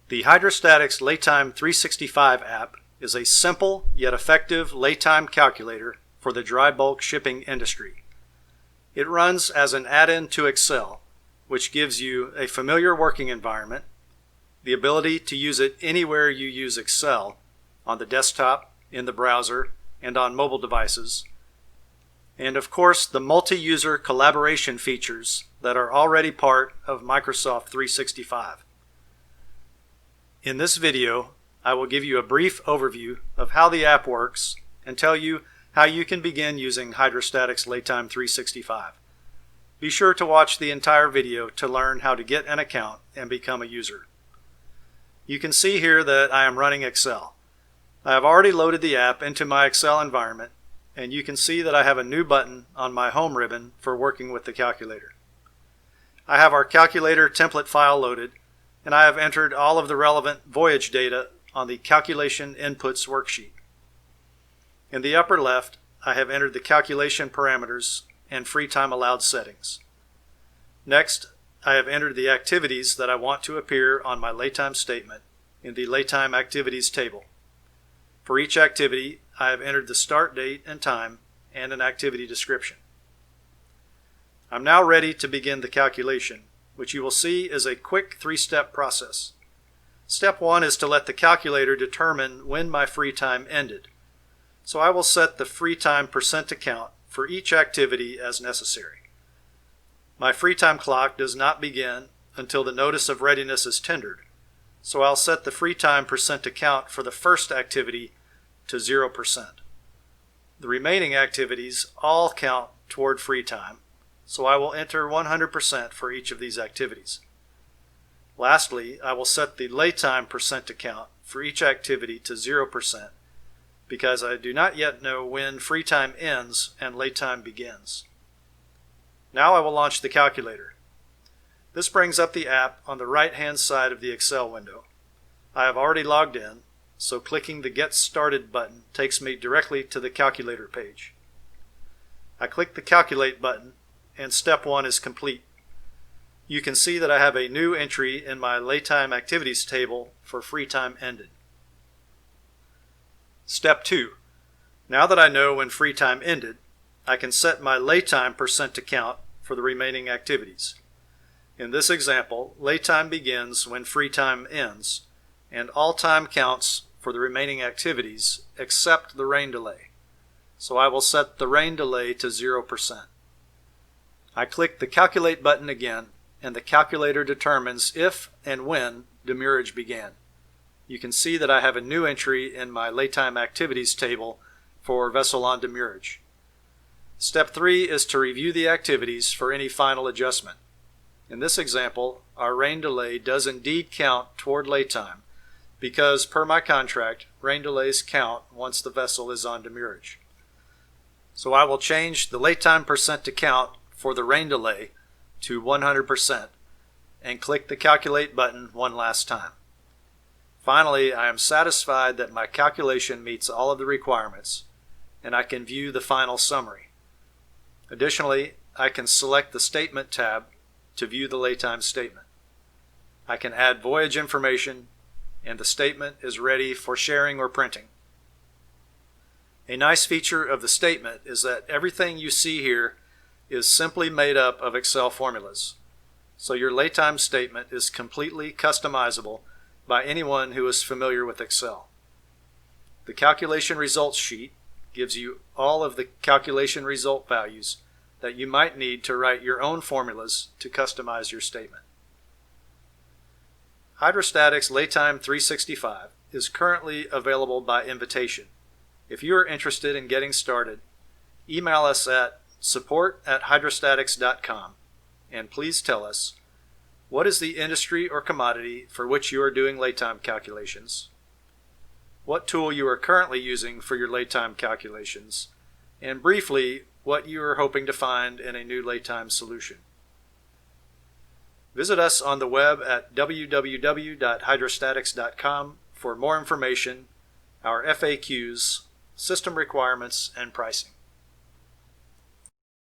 The Hydrostatix Laytime 365 app is a simple yet effective laytime calculator for the dry bulk shipping industry. It runs as an add-in to Excel, which gives you a familiar working environment, the ability to use it anywhere you use Excel, on the desktop, in the browser, and on mobile devices, and of course the multi-user collaboration features that are already part of Microsoft 365. In this video, I will give you a brief overview of how the app works and tell you how you can begin using Hydrostatix Laytime 365. Be sure to watch the entire video to learn how to get an account and become a user. You can see here that I am running Excel. I have already loaded the app into my Excel environment, and you can see that I have a new button on my home ribbon for working with the calculator. I have our calculator template file loaded, and I have entered all of the relevant voyage data on the Calculation Inputs worksheet. In the upper left, I have entered the calculation parameters and free time allowed settings. Next, I have entered the activities that I want to appear on my Laytime statement in the Laytime Activities table. For each activity, I have entered the start date and time and an activity description. I'm now ready to begin the calculation, which you will see is a quick three-step process. Step 1 is to let the calculator determine when my free time ended. So I will set the free time percent account for each activity as necessary. My free time clock does not begin until the notice of readiness is tendered, so I'll set the free time percent account for the first activity to 0%. The remaining activities all count toward free time, so I will enter 100% for each of these activities. Lastly, I will set the laytime percent account for each activity to 0% because I do not yet know when free time ends and laytime begins. Now I will launch the calculator. This brings up the app on the right-hand side of the Excel window. I have already logged in, so clicking the Get Started button takes me directly to the calculator page. I click the Calculate button and step 1 is complete. You can see that I have a new entry in my Laytime Activities table for free time ended. Step 2. Now that I know when free time ended, I can set my laytime percent account for the remaining activities. In this example, laytime begins when free time ends, and all time counts for the remaining activities except the rain delay. So I will set the rain delay to 0%. I click the Calculate button again, and the calculator determines if and when demurrage began. You can see that I have a new entry in my Laytime Activities table for vessel on demurrage. Step 3 is to review the activities for any final adjustment. In this example, our rain delay does indeed count toward laytime because, per my contract, rain delays count once the vessel is on demurrage. So I will change the laytime percent account for the rain delay to 100% and click the Calculate button one last time. Finally, I am satisfied that my calculation meets all of the requirements, and I can view the final summary. Additionally, I can select the Statement tab to view the laytime statement. I can add voyage information, and the statement is ready for sharing or printing. A nice feature of the statement is that everything you see here is simply made up of Excel formulas, so your laytime statement is completely customizable by anyone who is familiar with Excel. The calculation results sheet gives you all of the calculation result values that you might need to write your own formulas to customize your statement. Hydrostatix Laytime 365 is currently available by invitation. If you are interested in getting started, email us at support@hydrostatix.com and please tell us, what is the industry or commodity for which you are doing laytime calculations? What tool you are currently using for your laytime calculations? And briefly, what you are hoping to find in a new laytime solution. Visit us on the web at www.hydrostatix.com for more information, our FAQs, system requirements, and pricing.